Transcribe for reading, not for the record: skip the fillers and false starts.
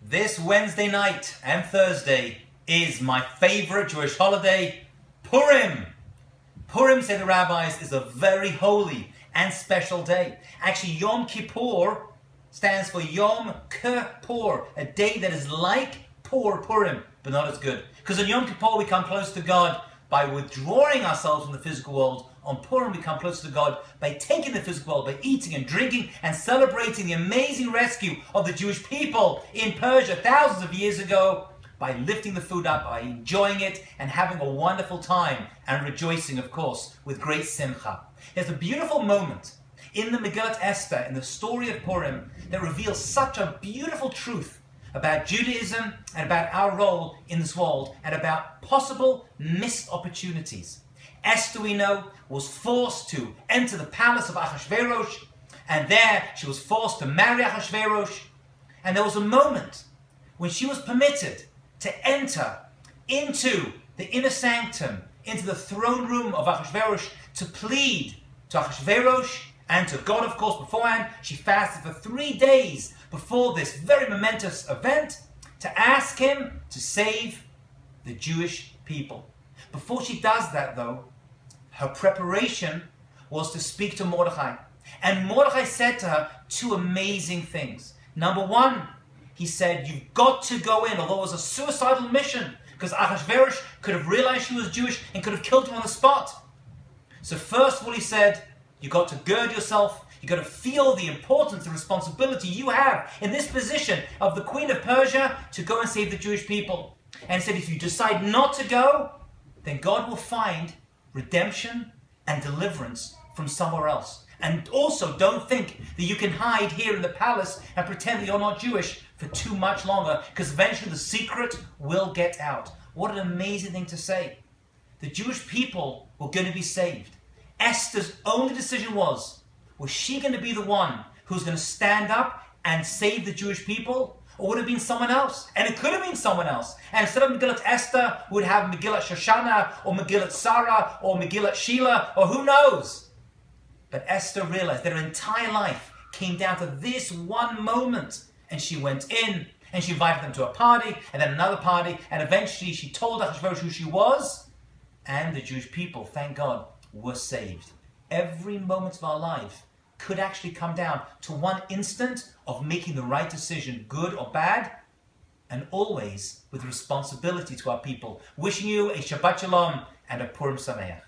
This Wednesday night and Thursday is my favorite Jewish holiday, Purim. Purim, say the rabbis, is a very holy and special day. Actually, Yom Kippur stands for Yom Kippur, a day that is like Purim, but not as good. Because on Yom Kippur we come close to God by withdrawing ourselves from the physical world. On Purim we come closer to God by taking the physical world, by eating and drinking and celebrating the amazing rescue of the Jewish people in Persia thousands of years ago, by lifting the food up, by enjoying it and having a wonderful time and rejoicing, of course, with great simcha. There's a beautiful moment in the Megillat Esther, in the story of Purim, that reveals such a beautiful truth about Judaism and about our role in this world and about possible missed opportunities. Esther, we know, was forced to enter the palace of Ahasuerus, and there she was forced to marry Ahasuerus. And there was a moment when she was permitted to enter into the inner sanctum, into the throne room of Ahasuerus, to plead to Ahasuerus and to God, of course, beforehand. She fasted for 3 days before this very momentous event to ask him to save the Jewish people. Before she does that, though, her preparation was to speak to Mordechai. And Mordechai said to her 2 amazing things. Number 1, he said, you've got to go in, although it was a suicidal mission, because Ahasuerus could have realized she was Jewish and could have killed her on the spot. So first of all, he said, you've got to gird yourself. You've got to feel the importance and responsibility you have in this position of the Queen of Persia to go and save the Jewish people. And he said, if you decide not to go, then God will find redemption and deliverance from somewhere else. And also, don't think that you can hide here in the palace and pretend that you're not Jewish for too much longer, because eventually the secret will get out. What an amazing thing to say. The Jewish people were going to be saved. Esther's only decision was she going to be the one who's going to stand up and save the Jewish people? Or would it have been someone else? And it could have been someone else. And instead of Megillat Esther, we would have Megillat Shoshana, or Megillat Sarah, or Megillat Sheila, or who knows? But Esther realized that her entire life came down to this one moment. And she went in, and she invited them to a party, and then another party, and eventually she told Ahasuerus who she was, and the Jewish people, thank God, were saved. Every moment of our life could actually come down to one instant of making the right decision, good or bad, and always with responsibility to our people. Wishing you a Shabbat Shalom and a Purim Sameach.